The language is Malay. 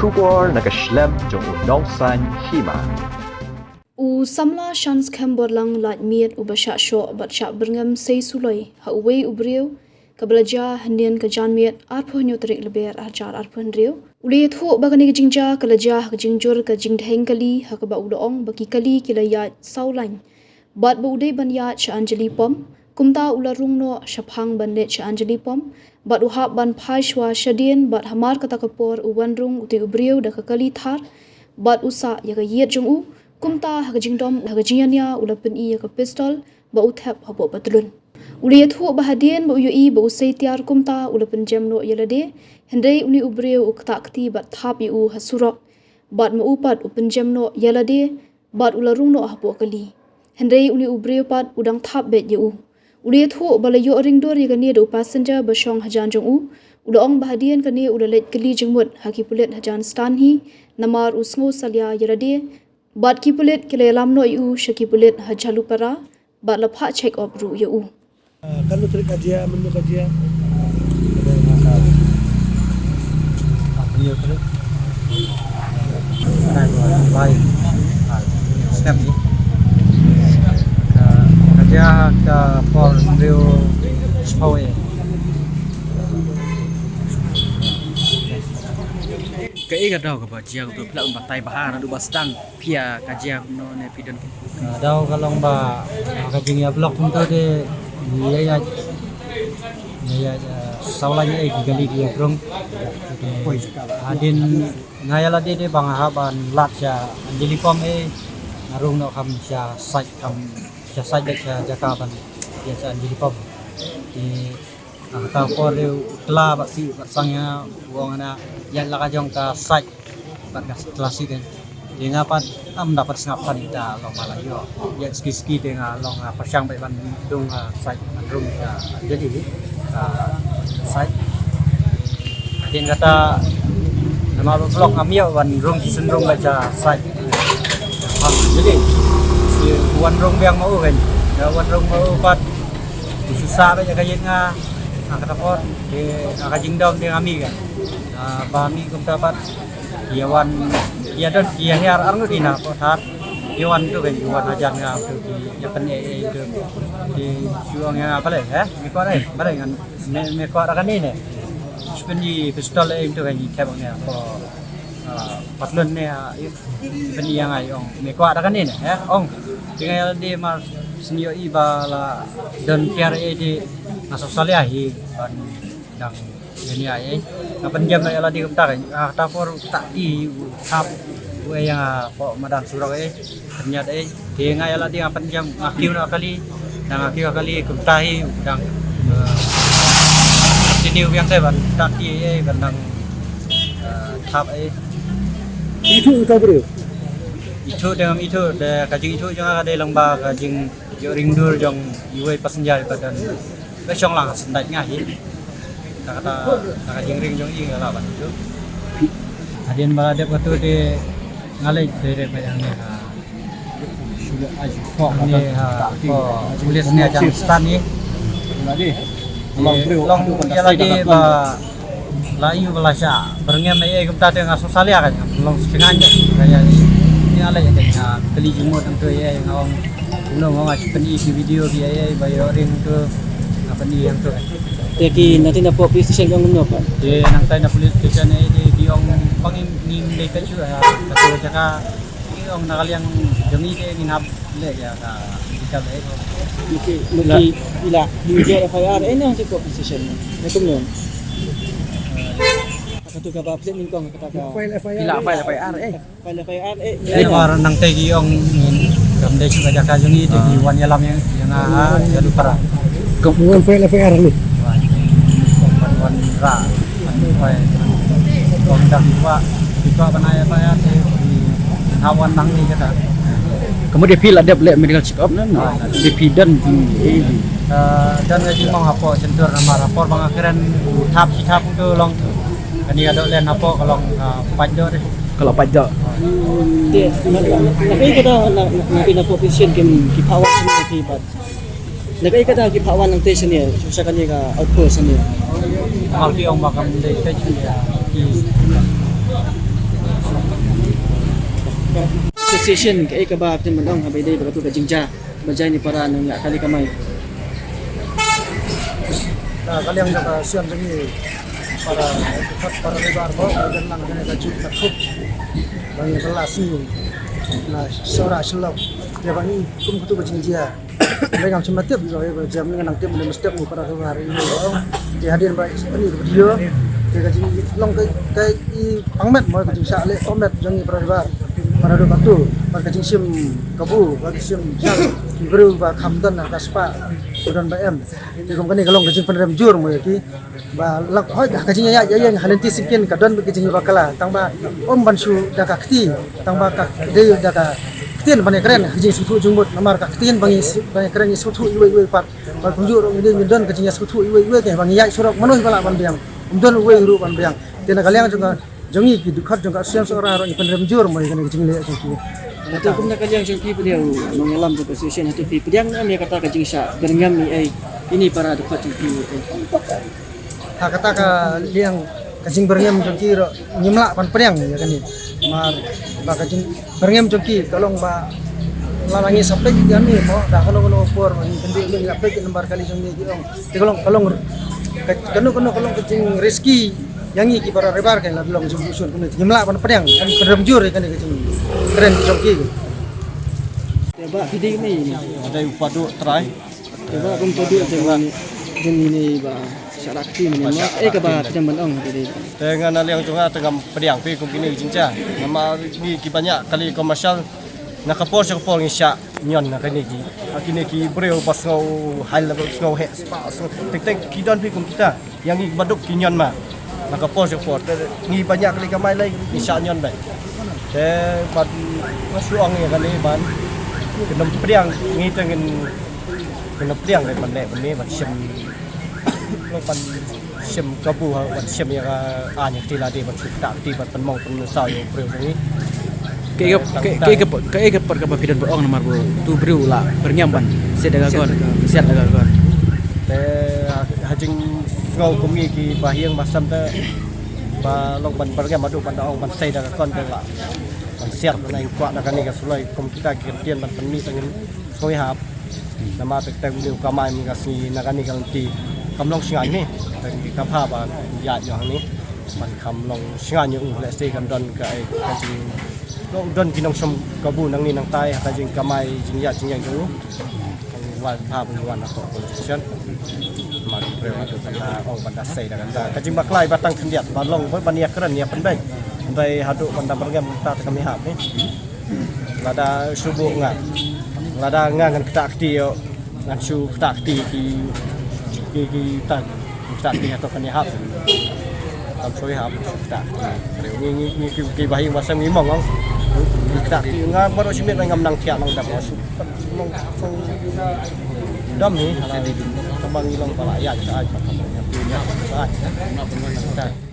Shubor nakaslem jong unongsan hima. U samla shans kamborlang lat miet u basha sho bat sha berngam sei suloi ha uwei ubriu kabelaja handian ka jan miet arpho nyotrik leber ajar arpho ndriu uli thu bagani ka jingja kalaja ka jingjur ka jingdheng kali ha ka ba udaong baki kali kilaya saulan bat bu udai banya cha anjali pom kumta ularung no shaphang bandet cha anjali pom bat uhap ban phashwa shadien bat hamar kata kapor uwanrung uti ubriu da ka kali thar bat usa ya ka yet jong u kumta hagajingdom hagajinganya ulapin iya ka pistol ba uthap habo patlun uli thu bahadien ba uyui ba usai tiar kumta ulapin jamno yelade hendai uni ubreu ukta kti ba thap yu hasuro bat ma upat upin jamno yelade bat ularung no habo kali hendai uni ubreu pat udang thap bet yu uli thu balayo ringdor yagani do passenger ba shong hajan jong u udong bahadien kani udalet kali jingmut hakipulet hajan stan hi namar usngo salya yelade bat kipulet kilelam no yu shakipulet hajalu para bat lapha check up ru yu Kalau trik kajian menu kajian Beliau terus baik step ni kerja ke for beliau sepawe cái cái đâu cái chiang tu pula batai bahar adu bastang pia kajia no ne pidon daw kalong ba kajing ya blok punto de ya saulanya gali dia brong adin ngayala de bang haban lat ja anjali pom narung no kam sya sai kam sya sai de jakaban ya anjali pom di ta ko de kla ba si sangnya wong ana yang lakajong ka sai ba klasi kan dia ngapat dapat sengapan ita long malayo ya ski dengan long pasang baik ban dung sai mandrung jadi sai dia kata nama blok ngamio ban rung sendrung baca sai jadi wan rung yang mau kan wan rung mau pat susah baca kajet nga kata pot di akajingdom dia ngami kan bami kum dapat Iwan ya dan dia hiar arngu dina potar Iwan tu kan Iwan ajar nga tu di ya pen itu di juang yang apa leh mekor bale ngan mekor akan ni sependi pistol itu kan tabangnya ko patlun ne sependi yang ayong mekor akan ni ong tinggal di mar senio iba la dan kiar di masuk saliahi ban dang ini ay kapan jam na di kumta kan ta for tak di hap we yang po madang surau ternyata dia ngayala di kapan jam akiu na kali nang akiu kali kumta hi dang continue yang saya ban tak di bandang hap itu bro itu dengan itu de kajing itu jangan ada lomba kajing yo ringdur jong iwe passenger badan besong lang sendat ngahi kata jingring jong ing lah ban itu hadian balade betul di ngalai dari bayangnya sudah aju kok ni tulis ni aja stan ni lagi long ya lagi ba lain belasya berengam ai kita dengan sosalia kan long setengahnya kayak ini alai ya kali jumut untuk ya yang orang belum ngasih peni video dia bayar ring tu apa ni yang tu jadi nanti na po police station yang no pa di nang tay na police station di ong pangin ni ka chu ka jaka ong nakaliang jami ke nginap le ya ka dikal lagi ila di FIR ini ang si police station na tumyon katu ka ba plate kong kata ka file FIR ila FIR file FIR war nang tay gi ong kamde chu ka jaka juni di wan yalam yang jalu para kemudian file FIR ni wan ra pai kong dak wa dika banaya pa di hawan nang ni kata kemudian pil ada black medical check up nan dipidan dan ngaji mau hapo centur nama rapor pengakhiran tahap tu long kani ada len hapo kalau pajak deh kalau pajak tapi kita nak na po position kim kipawan sa kipat nakai kada kipawan ng station niya sa kanya outpost niya Malki ong makam de techu ya association kai ka ba tin mandong habai dai ba tu ka jingja bajai ni para nang ya kali kamai Nah, kalian juga siam jadi para lebar bawa dan lang dengan kaju takut bagi relasi. Nah, seorang selok dia bagi kum kutu bajing dia. Mereka macam tiap juga jam dengan nang tiap mesti mu para hari ini. Dia hadir baik ini video. Dia kajing long kai pangmet mau kajing sale omet jangi para lebar. Para do batu, para kajing sim kabu, bagi sim sal beru ba khamdan na kaspa dan BM. Di kom kani kalong kajing penrem jur mo yaki. Ba lak hoi kajing ya yang halanti sikin kadon kajing bakala tangba om bansu daka kti tangba ka de daka ktin bane keren kajing sutu jungbut namar ka ktin bangi keren sutu iwe pat ba kunjur ngin don kajing sutu iwe ke bangi ya surok manuh bala ban biang don iwe ru ban biang tena kaliang juga jongi ki dukhat juga siam seorang ro penrem jur mo kani kajing le kajing Ito kung nakaliang siyang pipo niya mengalam sa position ito pipo yang kami kata kajing siya berngam ni ay ini para dapat yung pipo kata ka liang kajing berngam jongki ro nyimla pan priang ya kani mar ba kajing berngam jongki kalong ba lalangi sampai kami mo dah kalau por ni kendi ni ngapai nomor kali jongni ki kalong kalong kajing rezeki yang iki para rebar kan la bilong usun kun nyimla pan priang kan pendemjur kan kajing keren jongki Tiba hindi ni ada upadu try tiba kung todo jangan ini ba syarati ni mo ka ba pinang bandong hindi dengan aliang tunga tengah pediang pi kum kini jinja nama ni ki banyak kali komersial nakapor sa kapor ngisya nyon na kini ki breu pas ngau hal ngau he spa tek kidon pi kum kita yang ni baduk ki nyon ma nakapor sa kapor ni banyak kali kamai lai ngisya nyon bai te bad masuang ya kali ban kenam pediang ngi tengen kenam pediang dari pandai bani ban sim lo pan sim kabu ban sim ya anya tila di ban suta ti ban penmong pen sao yo breu ni Kaya perkabapidan boong nomor bu tu beriu lah bernyamban siat dagon te hajing ngau kumi ki bahiang basam te ba long ban pergi madu ban daong ban sei dagon te la ban siat nai kwa dakan ni ka sulai kom kita kirtian ban penmi tengin soi hap nama tek tek liu kamai mi ka si nakan ni kalti kamlong singai ni teng ka pha ba ya yo ni ban kamlong singai ni le sei kan don ka hajing lo don kinong som kabu nang ni nang tai ka jing kamai jing ya jing yang dulu wan pa bu wan ko position ma pre wa to ta ong banda sei da kan ka jing baklai batang kendiat balong bo bania keren ya penbeng dai hadu banda bergam ta kami hap ni lada subuh lada ngan kita akti yo ngan su kita akti ki ta kita akti atau kan ya hap tam soi hap kita ni ki bahi wasam ni mong kita nga baru simit ngam nang tiak nang dap masuk dam ni kembang ilang pala ya kita aj pakai punya punya